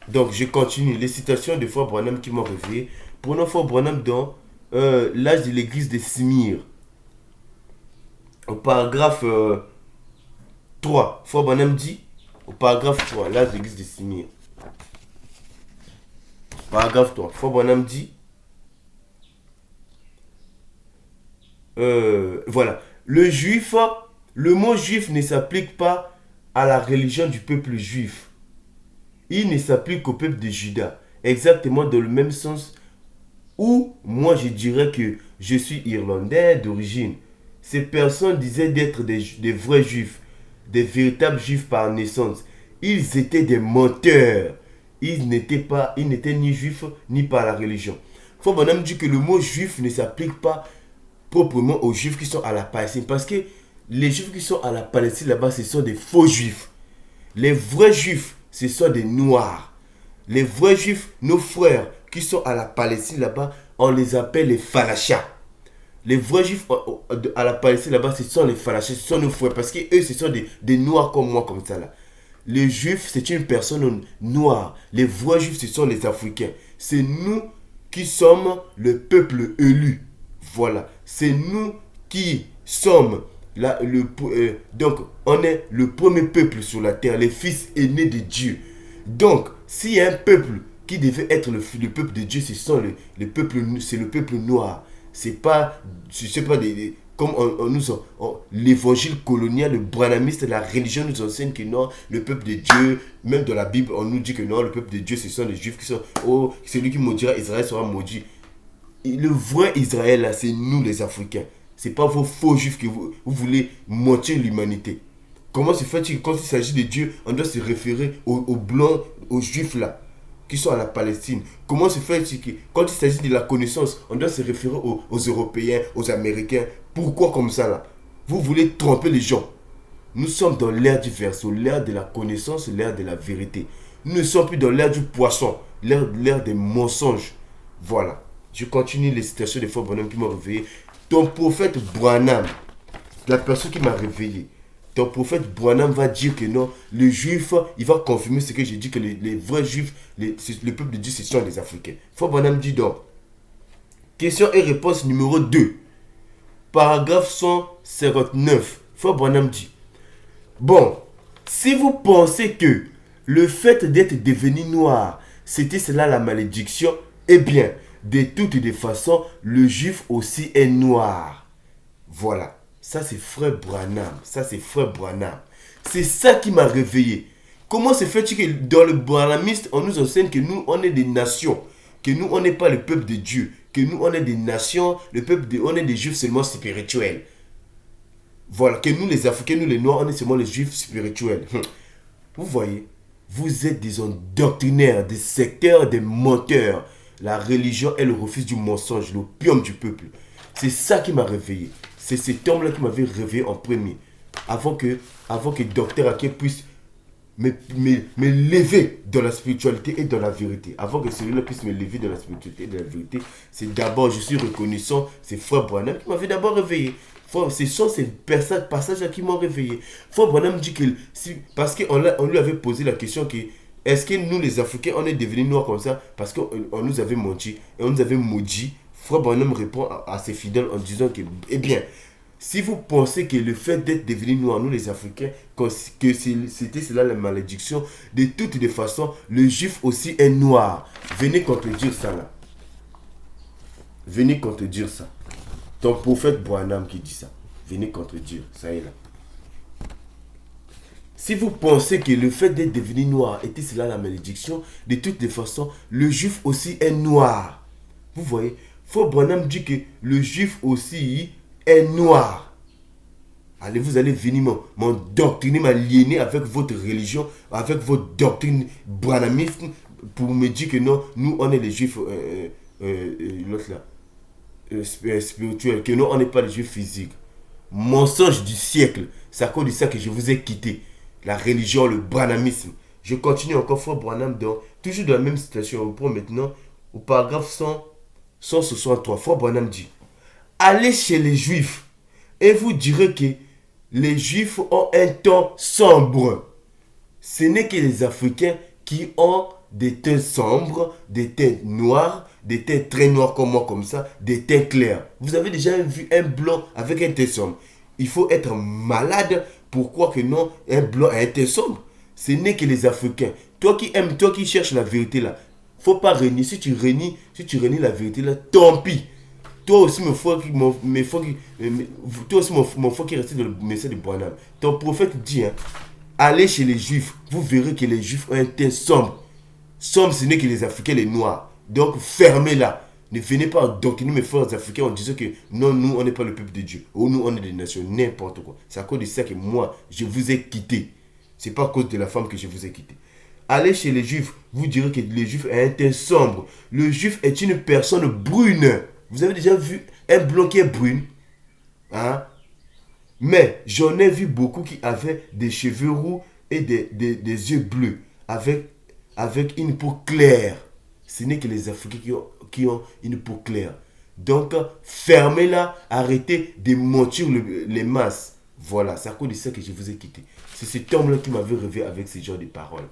Donc, je continue. Les citations de Frère Branham qui m'ont réveillé. Prenons Frère Branham dans l'âge de l'église de Smyrne. Au paragraphe 3. Frère Branham dit, au paragraphe 3, l'âge de l'église de Smyrne. Paragraphe 3. Frère Branham dit, voilà. Le mot juif ne s'applique pas à la religion du peuple juif. Il ne s'applique qu'au peuple de Juda. Exactement dans le même sens où moi je dirais que je suis irlandais d'origine. Ces personnes disaient d'être des vrais juifs, des véritables juifs par naissance. Ils étaient des menteurs. Ils n'étaient ni juifs ni par la religion. Faut bonhomme dit que le mot juif ne s'applique pas proprement aux juifs qui sont à la Palestine. Parce que les juifs qui sont à la Palestine là-bas, ce sont des faux juifs. Les vrais juifs, ce sont des noirs. Les vrais juifs, nos frères qui sont à la Palestine là-bas, on les appelle les falachas. Les vrais juifs à la Palestine là-bas, ce sont les falachas, ce sont nos frères. Parce que eux, ce sont des noirs comme moi, comme ça là. Les juifs, c'est une personne noire. Les vrais juifs, ce sont les Africains. C'est nous qui sommes le peuple élu. Voilà. C'est nous qui sommes donc on est le premier peuple sur la terre, les fils aînés de Dieu. Donc, s'il y a un peuple qui devait être le peuple de Dieu, c'est le peuple noir. C'est pas, je sais pas, comme l'évangile colonial, le branhamiste, la religion nous enseigne que non, le peuple de Dieu, même dans la Bible, on nous dit que non, le peuple de Dieu, ce sont les juifs qui sont, oh, celui qui maudira Israël sera maudit. Et le vrai Israël, là, c'est nous les Africains. C'est pas vos faux juifs que vous voulez mentir l'humanité. Comment se fait-il que quand il s'agit de Dieu, on doit se référer aux blancs, aux juifs là, qui sont à la Palestine? Comment se fait-il que quand il s'agit de la connaissance, on doit se référer aux Européens, aux Américains? Pourquoi comme ça là? Vous voulez tromper les gens. Nous sommes dans l'ère du verso, l'ère de la connaissance, l'ère de la vérité. Nous ne sommes plus dans l'ère du poisson, l'ère des mensonges. Voilà. Je continue les citations des fois Branham qui m'ont réveillé. Ton prophète Branham, la personne qui m'a réveillé, ton prophète Branham va dire que non, le juif, il va confirmer ce que j'ai dit, que les vrais juifs, le peuple de Dieu, ce sont les Africains. Frère Branham dit donc, question et réponse numéro 2, paragraphe 159. Frère Branham dit, bon, si vous pensez que le fait d'être devenu noir, c'était cela la malédiction, eh bien, de toutes les façons, le juif aussi est noir. Voilà. Ça, c'est frère Branham. Ça, c'est frère Branham. C'est ça qui m'a réveillé. Comment se fait-il que dans le branhamiste, on nous enseigne que nous, on est des nations, que nous, on n'est pas le peuple de Dieu, que nous, on est des nations, on est des juifs seulement spirituels. Voilà, que nous, les Africains, nous, les Noirs, on est seulement les juifs spirituels. Vous voyez, vous êtes des endoctrinaires, des secteurs, des menteurs. La religion est le refuge du mensonge, l'opium du peuple. C'est ça qui m'a réveillé. C'est cet homme-là qui m'avait réveillé en premier. Avant que Docteur Aké puisse me lever dans la spiritualité et dans la vérité. Avant que celui-là puisse me lever dans la spiritualité et dans la vérité, c'est d'abord, je suis reconnaissant, c'est Frère Branham qui m'avait d'abord réveillé. Ce sont ces passages-là qui m'ont réveillé. Frère Branham dit que, parce qu'on lui avait posé la question que, est-ce que nous les Africains, on est devenus noirs comme ça parce qu'on nous avait menti et on nous avait maudit? Frère Branham répond à ses fidèles en disant que, eh bien, si vous pensez que le fait d'être devenu noir, nous les Africains, que c'était cela la malédiction, de toutes les façons, le juif aussi est noir. Venez contredire ça là. Venez contredire ça. Ton prophète Branham qui dit ça. Venez contredire, ça est là. Si vous pensez que le fait d'être devenu noir était cela la malédiction, de toutes les façons, le juif aussi est noir. Vous voyez, Frère Branham dit que le juif aussi est noir. Allez, vous allez venir m'endoctriner, m'aliéner avec votre religion, avec votre doctrine branhamiste, pour me dire que non, nous on est les juifs, l'autre là, spirituels, que non, on n'est pas les juifs physiques. Mensonge du siècle. C'est à cause de ça que je vous ai quitté. La religion, le branhamisme. Je continue encore, Frère Branham, toujours dans la même citation. On prend maintenant au paragraphe 163. Frère Branham dit, allez chez les juifs et vous direz que les juifs ont un temps sombre. Ce n'est que les Africains qui ont des teints sombres, des teints noirs, des teints très noirs comme moi, comme ça, des teints clairs. Vous avez déjà vu un blanc avec un teint sombre? Il faut être malade pour croire que non, un blanc a un teint sombre. Ce n'est que les Africains. Toi qui aimes, toi qui cherches la vérité là, faut pas renier. Si tu renies la vérité là, tant pis. Toi aussi, toi aussi, mon foi qui est resté dans le message de Branham. Ton prophète dit, hein, allez chez les Juifs, vous verrez que les Juifs ont un teint sombre. Sombre, ce n'est que les Africains, les Noirs. Donc, fermez-la. Ne venez pas endoctriner mes frères africains en disant que non, nous, on n'est pas le peuple de Dieu. Ou nous, on est des nations, n'importe quoi. C'est à cause de ça que moi, je vous ai quitté. C'est pas à cause de la femme que je vous ai quitté. Allez chez les Juifs, vous direz que les Juifs ont un teint sombre. Le Juif est une personne brune. Vous avez déjà vu un blanc qui est brune? Hein? Mais j'en ai vu beaucoup qui avaient des cheveux roux et des yeux bleus avec une peau claire. Ce n'est que les Africains qui ont une peau claire. Donc, fermez-la, arrêtez de mentir les masses. Voilà, c'est à cause de ça que je vous ai quitté. C'est cet homme-là qui m'avait rêvé avec ce genre de paroles.